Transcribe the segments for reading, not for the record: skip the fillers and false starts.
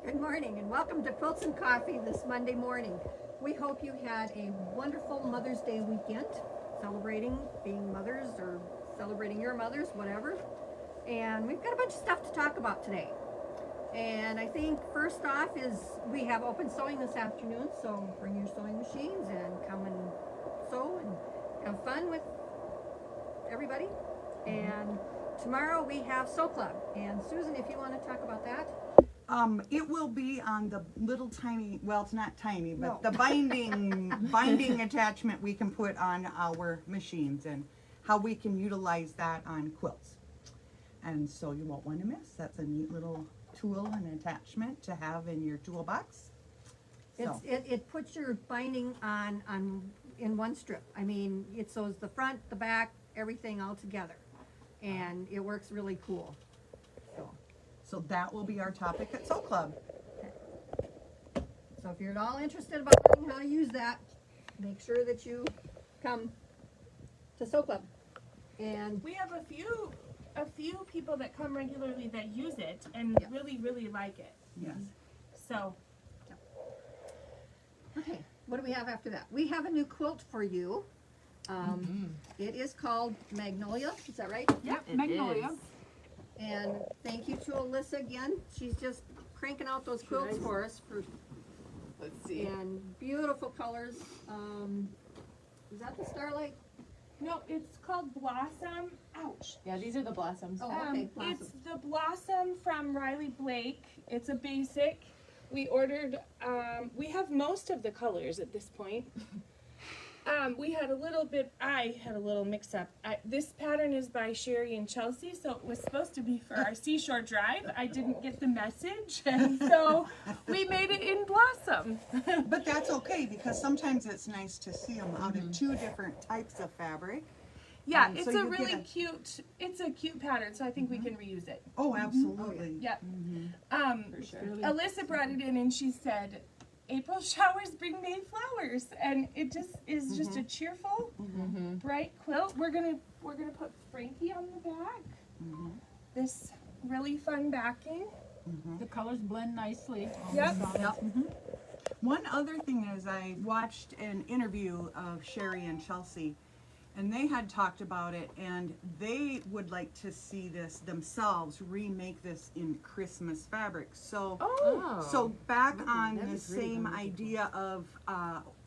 Good morning and welcome to Quilts and Coffee this Monday morning. We hope you had a wonderful Mother's Day weekend, celebrating being mothers or celebrating your mothers, whatever. And we've got a bunch of stuff to talk about today. And I think first off is we have open sewing this afternoon, so bring your sewing machines and come and sew and have fun with everybody. And tomorrow we have Sew Club. And Susan, if you want to talk about that. It will be on the little tiny, well, it's not tiny, but No. the binding attachment we can put on our machines and how we can utilize that on quilts. And so you won't want to miss. That's a neat little tool and attachment to have in your toolbox. So. It puts your binding on in one strip. I mean, it sews the front, the back, everything all together. And it works really cool. So that will be our topic at Sew Club. So if you're at all interested about learning how to use that, make sure that you come to Sew Club. And we have a few people that come regularly that use it and really like it. Yes. So. Okay, what do we have after that? We have a new quilt for you. It is called Magnolia. Is that right? Yep, Magnolia. Is. And thank you to Alyssa again. She's just cranking out those quilts for us. Let's see. And beautiful colors. Is that the Starlight? No, it's called Blossom. Ouch. Yeah, these are the blossoms. Oh, okay. Blossom. It's the Blossom from Riley Blake. It's a basic. We ordered, we have most of the colors at this point. We had a little bit, I had a little mix up. This pattern is by Sherry and Chelsea, so it was supposed to be for our Seashore Drive. I didn't get the message, and so we made it in Blossom. But that's okay because sometimes it's nice to see them out of two different types of fabric. Yeah, So it's a you really get cute, it's a cute pattern, so I think we can reuse it. Oh, absolutely. Yeah. For sure. Alyssa brought it in and she said, April showers bring May flowers, and it just is just a cheerful, bright quilt. We're gonna put Frankie on the back. This really fun backing. The colors blend nicely. Yep. One other thing is I watched an interview of Sherry and Chelsea, and they had talked about it, and they would like to see this themselves remake this in Christmas fabric. So, so back on the same idea of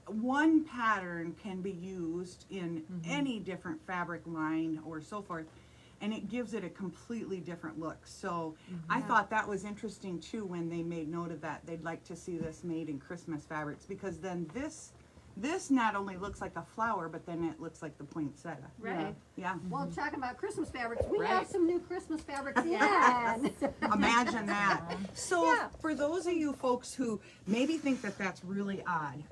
one pattern can be used in any different fabric line or so forth, and it gives it a completely different look. So I thought that was interesting too when they made note of that. They'd like to see this made in Christmas fabrics because then this not only looks like a flower, but then it looks like the poinsettia. Right. Yeah. Well, talking about Christmas fabrics, we have Right. some new Christmas fabrics in. Imagine that. So for those of you folks who maybe think that that's really odd,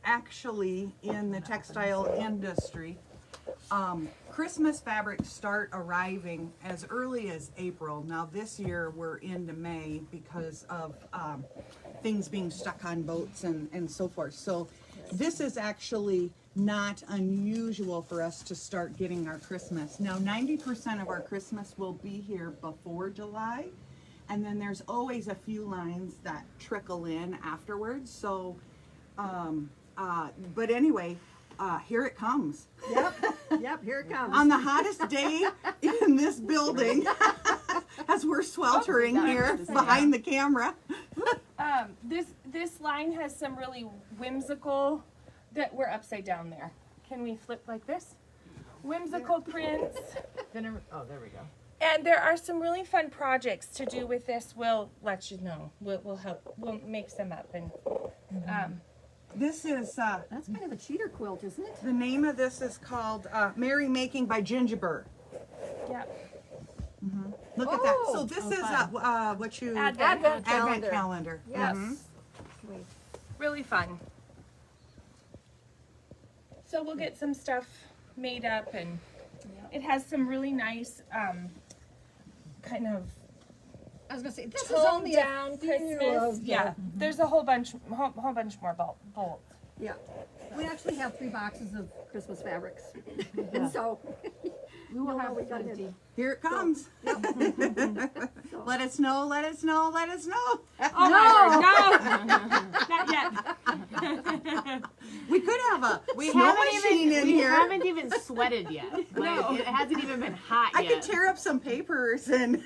actually in the textile industry, Christmas fabrics start arriving as early as April. Now this year we're into May because of things being stuck on boats and so forth. So this is actually not unusual for us to start getting our Christmas. Now 90% of our Christmas will be here before July, and then there's always a few lines that trickle in afterwards. So, but anyway, here it comes. Yep, here it comes. On the hottest day in this building, as we're sweltering here behind the camera. This line has some really whimsical, that we're upside down there. Can we flip like this? Whimsical prints. Oh, there we go. And there are some really fun projects to do with this. We'll let you know. We'll help. We'll make some up. And This is, That's kind of a cheater quilt, isn't it? the name of this is called Merry Making by Gingerbird. yeah. Look at that. So this is what you Advent calendar. Yes. Mhm. Really fun. So we'll get some stuff made up, and it has some really nice kind of I was gonna say this is toned only down a few Christmas. of Yeah, there's a whole bunch more bolts. Yeah, we actually have 3 boxes of Christmas fabrics, and so We will you'll know have we got it. plenty. Here it comes. Let us know, let us know, let us know. Oh no, not yet. We could have a We snow haven't machine even in we here. haven't even sweated yet. Like, No. it hasn't even been hot I yet. could tear up some papers and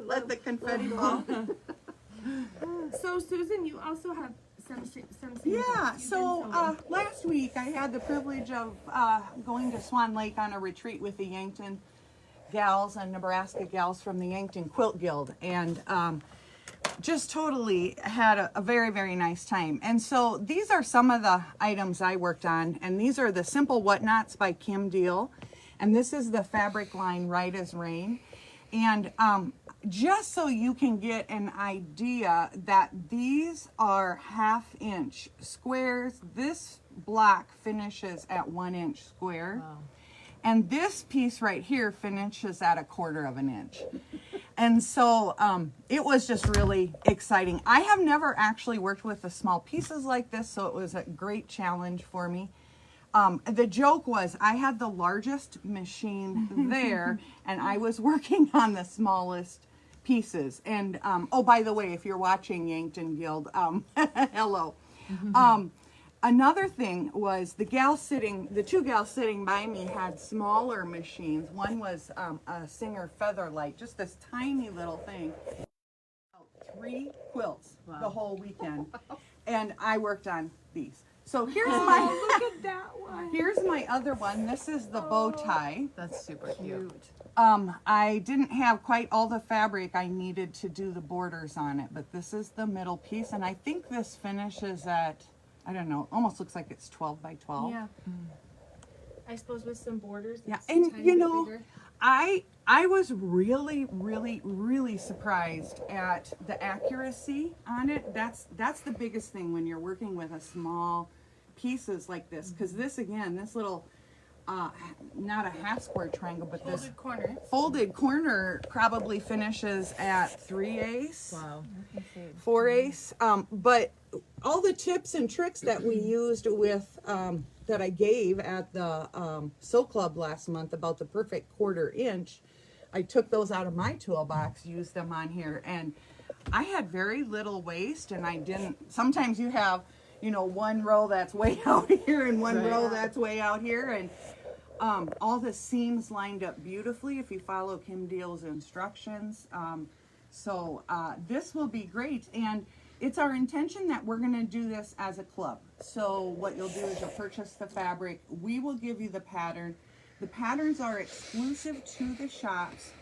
let the confetti fall. So Susan, you also have some samples. Yeah, You've so been filming. last week I had the privilege of going to Swan Lake on a retreat with the Yankton gals and Nebraska gals from the Yankton Quilt Guild, and just totally had a very, very nice time. And so these are some of the items I worked on, and these are the Simple Whatnots by Kim Deal, and this is the fabric line Right as Rain. And just so you can get an idea that these are 1/2 inch squares, this block finishes at 1 inch square. Wow. And this piece right here finishes at 1/4 inch. And so it was just really exciting. I have never actually worked with the small pieces like this, so it was a great challenge for me. The joke was I had the largest machine there and I was working on the smallest pieces. And oh, by the way, if you're watching Yankton Guild, hello. Another thing was the two gals sitting by me had smaller machines. One was a Singer Featherlight, just this tiny little thing. 3 quilts the whole weekend. And I worked on these. So here's my Look at that one. here's my other one. This is the bow tie. That's super cute. I didn't have quite all the fabric I needed to do the borders on it, but this is the middle piece, and I think this finishes at, I don't know, almost looks like it's 12 by 12. Yeah. I suppose with some borders. Yeah, it's a and tiny you bit know, bigger. I was really, really, really surprised at the accuracy on it. That's the biggest thing when you're working with a small pieces like this, because this again, this little not a 1/2 square triangle, but this Folded corner. folded corner probably finishes at 3/8. Wow. 4/8. But all the tips and tricks that we used with that I gave at the Sew Club last month about the perfect 1/4 inch, I took those out of my toolbox, used them on here, and I had very little waste, and I didn't. Sometimes you have, you know, one row that's way out here and one row that's way out here, and all the seams lined up beautifully if you follow Kim Deal's instructions. So this will be great, and it's our intention that we're going to do this as a club. So what you'll do is you'll purchase the fabric. We will give you the pattern. The patterns are exclusive to the shops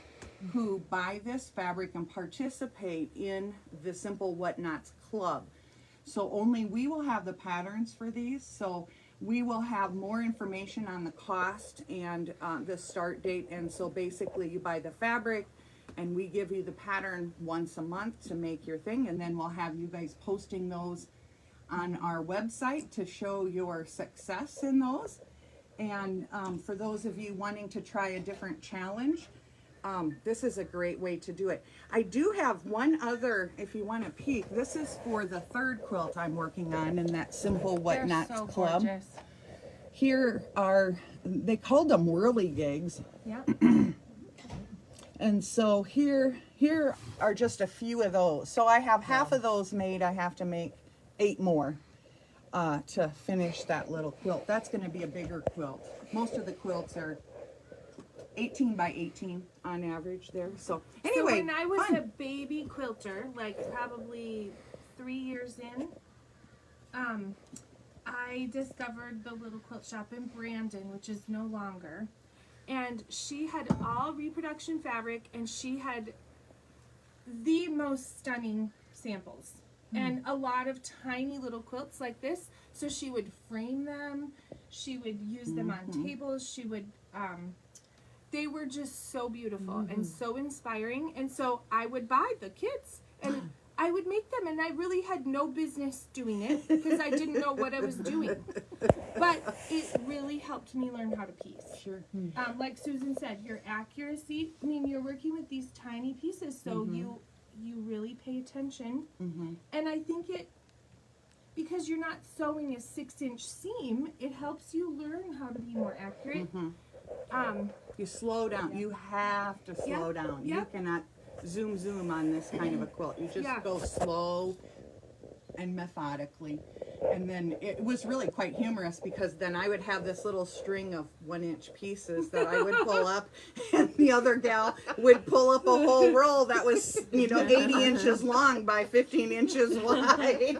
who buy this fabric and participate in the Simple Whatnots Club. So only we will have the patterns for these. So we will have more information on the cost and the start date. And so basically you buy the fabric and we give you the pattern once a month to make your thing. And then we'll have you guys posting those on our website to show your success in those. And for those of you wanting to try a different challenge, this is a great way to do it. I do have one other, if you want to peek, this is for the 3rd quilt I'm working on in that Simple Whatnots They're so Club. gorgeous. Here are, they called them whirligigs. Yeah. And so here are just a few of those. So I have half of those made. I have to make 8 more to finish that little quilt. That's going to be a bigger quilt. Most of the quilts are 18 by 18 on average there. So anyway, So when I was fun. a baby quilter, like probably 3 years in, I discovered the little quilt shop in Brandon, which is no longer. And she had all reproduction fabric, and she had the most stunning samples. And a lot of tiny little quilts like this. So she would frame them, she would use them on tables, she would, they were just so beautiful and so inspiring. And so I would buy the kits and I would make them, and I really had no business doing it because I didn't know what I was doing. But it really helped me learn how to piece. Sure. Like Susan said, your accuracy, I mean, you're working with these tiny pieces, so you really pay attention. And I think because you're not sewing a 6-inch seam, it helps you learn how to be more accurate. You slow down. You have to slow down. yeah. You cannot zoom on this kind of a quilt. You just Yeah. go slow and methodically. And then it was really quite humorous because then I would have this little string of 1-inch pieces that I would pull up, and the other gal would pull up a whole roll that was, 80 inches long by 15 inches wide.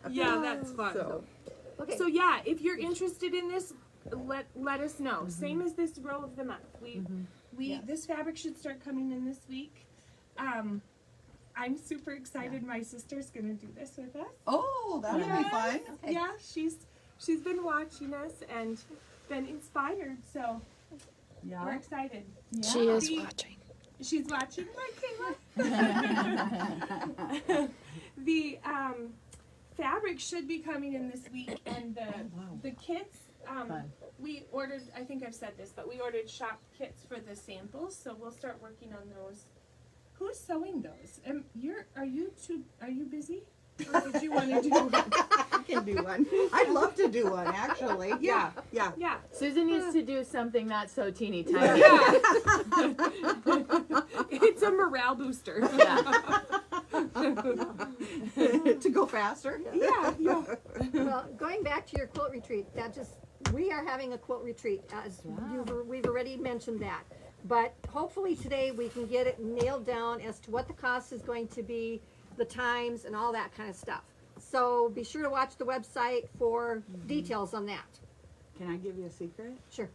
Yeah, that's fun. So, Okay. So yeah, if you're interested in this, let us know. Same as this row of the month. This fabric should start coming in this week. I'm super excited. My sister's gonna do this with us. oh, that'll be fun. Okay. Yeah, she's been watching us and been inspired. So we're Yeah. excited. She is The- watching. She's watching. Hi, Kayla. The fabric should be coming in this week, and the kits. We ordered. I think I've said this, but we ordered shop kits for the samples, so we'll start working on those. Who's sewing those? Are you busy? Or would you want to do one? I can do one. I'd love to do one, actually. Yeah. Yeah. Susan needs to do something not so teeny tiny. Yeah. It's a morale booster. To go faster. Yeah. Well, going back to your quilt retreat, we are having a quilt retreat, as we've already mentioned that. But hopefully today we can get it nailed down as to what the cost is going to be, the times, and all that kind of stuff. So be sure to watch the website for details on that. Can I give you a secret? Sure.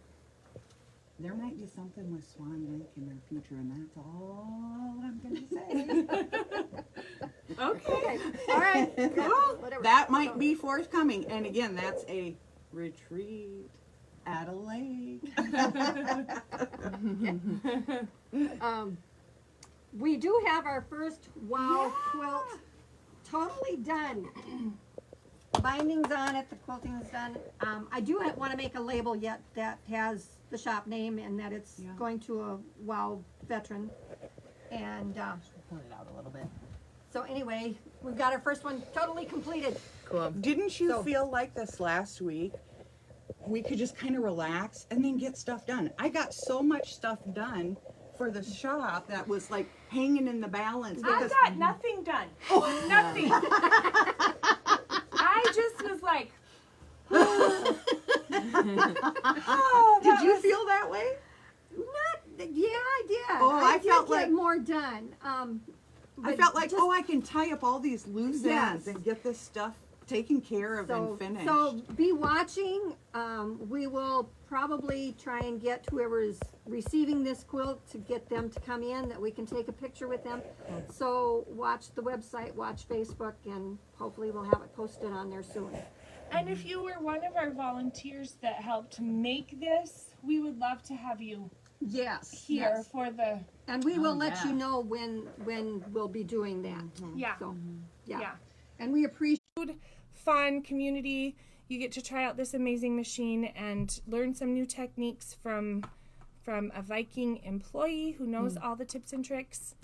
There might be something with Swan Lake in their future, and that's all I'm going to say. Okay. All right. Well, whatever. That might be forthcoming. And again, that's a retreat at a lake. We do have our first wow quilt totally done. Binding's on it, the quilting is done. I do want to make a label yet that has the shop name and that it's going to a wow veteran. And Pull it out a little bit. so anyway, we've got our first one totally completed. Cool. Didn't you So- feel like this last week? We could just kind of relax and then get stuff done. I got so much stuff done for the shop that was like hanging in the balance. I Because got nothing done. Nothing. I just was like, did you feel that way? I did. Oh, I did felt get like- more done. I But felt like, just- I can tie up all these loose Yes. ends and get this stuff taken care of and finished. So be watching. We will probably try and get whoever is receiving this quilt to get them to come in that we can take a picture with them. So watch the website, watch Facebook, and hopefully we'll have it posted on there soon. and if you were one of our volunteers that helped make this, we would love to have you Yes. here Yes. for the, And we will let yeah. you know when we'll be doing that. yeah. So yeah. Yeah. And we appreciate Fun community. You get to try out this amazing machine and learn some new techniques from a Viking employee who knows all the tips and tricks.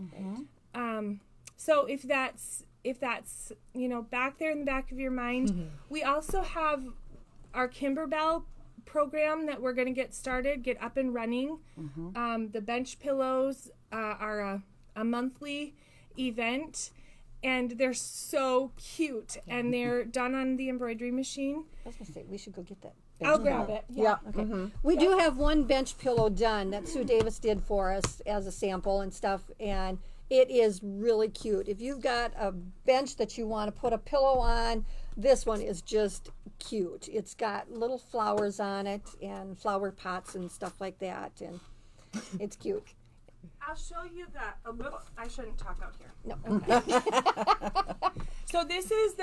So if that's back there in the back of your mind, we also have our Kimberbell program that we're going to get up and running. The bench pillows are a monthly event. And they're so cute, and they're done on the embroidery machine. I was gonna say we should go get that. I'll grab it. Yeah. Okay. We do have one bench pillow done that Sue Davis did for us as a sample and stuff, and it is really cute. If you've got a bench that you want to put a pillow on, this one is just cute. It's got little flowers on it and flower pots and stuff like that, and it's cute. I'll show you that. Oh, whoops, I shouldn't talk out here. No. So this is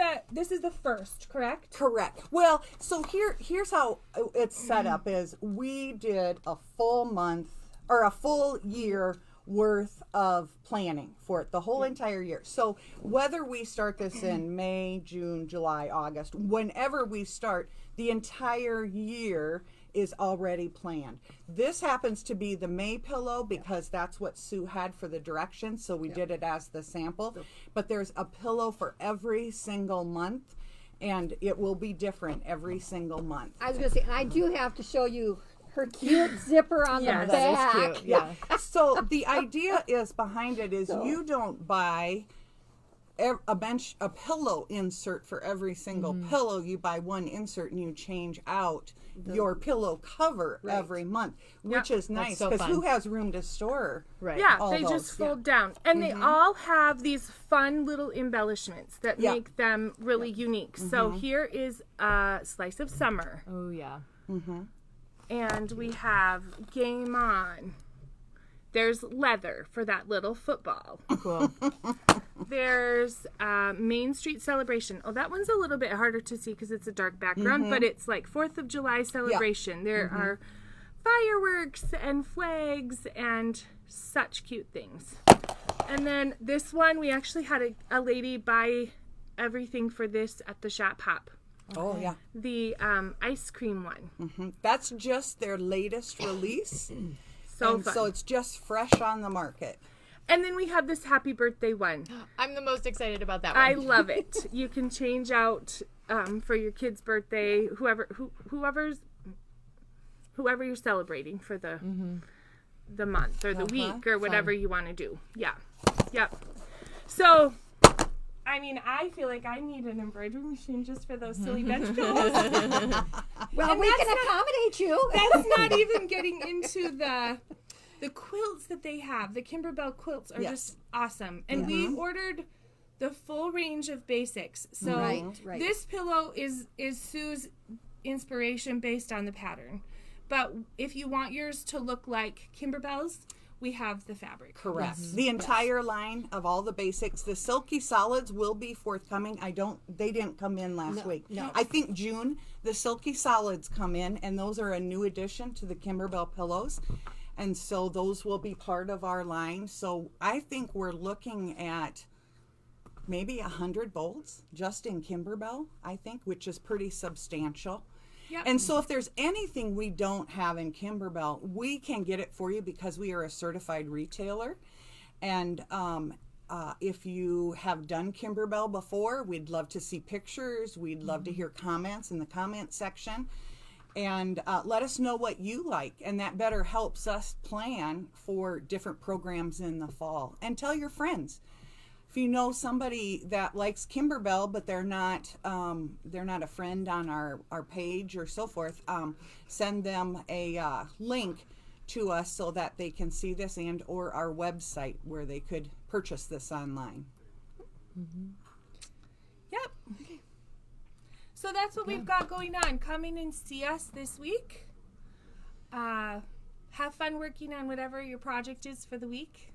the first, correct? Correct. Well, so here's how it's set up is we did a full month or a full year worth of planning for it, the whole entire year. So whether we start this in May, June, July, August, whenever we start, the entire year is already planned. This happens to be the May pillow because that's what Sue had for the directions, so we did it as the sample. But there's a pillow for every single month, and it will be different every single month. I was gonna say, and I do have to show you her cute zipper on Yes. the That back. is cute. Yeah. So the idea is behind it is you don't buy a pillow insert for every single pillow. You buy one insert and you change out your pillow cover every month, which is nice so because fun. who has room to store? Right. Yeah, all they those, just fold down. And they all have these fun little embellishments that Yeah. make them really unique. So here is a slice of summer. Oh yeah. And we have Game On. There's leather for that little football. Cool. There's Main Street Celebration. Oh, that one's a little bit harder to see because it's a dark background, but it's like 4th of July celebration. There are fireworks and flags and such cute things. And then this one, we actually had a lady buy everything for this at the Shop Hop. Oh yeah, The ice cream one. that's just their latest release, So and fun. so it's just fresh on the market. And then we have this happy birthday one. I'm the most excited about that one. I love it. You can change out for your kid's birthday, whoever you're celebrating for the month or the week or whatever you want to do. Yeah. Yep. So, I mean, I feel like I need an embroidery machine just for those silly bench pillows. Well, And we that's can accommodate you. That's not even getting into the quilts that they have. The Kimberbell quilts are Yes. just awesome. And we ordered the full range of basics. So Right. this pillow is Sue's inspiration based on the pattern. But if you want yours to look like Kimberbell's, we have the fabric. Correct. The entire line of all the basics. The silky solids will be forthcoming. They didn't come in last week. no. I think June, the silky solids come in, and those are a new addition to the Kimberbell pillows. And so those will be part of our line. So I think we're looking at maybe 100 bolts just in Kimberbell, I think, which is pretty substantial. Yep. And so if there's anything we don't have in Kimberbell, we can get it for you because we are a certified retailer. And if you have done Kimberbell before, we'd love to see pictures. We'd love to hear comments in the comment section. And let us know what you like. And that better helps us plan for different programs in the fall. And tell your friends. If you know somebody that likes Kimberbell, but they're not a friend on our page or so forth, send them a link to us so that they can see this and or our website where they could purchase this online. Yep. So that's what we've got going on. Come in and see us this week. Have fun working on whatever your project is for the week.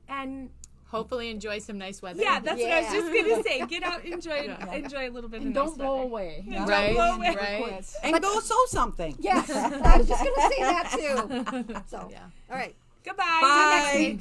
And Hopefully enjoy some nice weather. yeah, that's what I was just gonna say. Get out, enjoy a little bit of nice Don't blow weather. away. Yeah, Right, don't blow away. right. And go sew something. Yes, I was just going to say that too. So, Yeah. Uh, all right. Goodbye. Bye.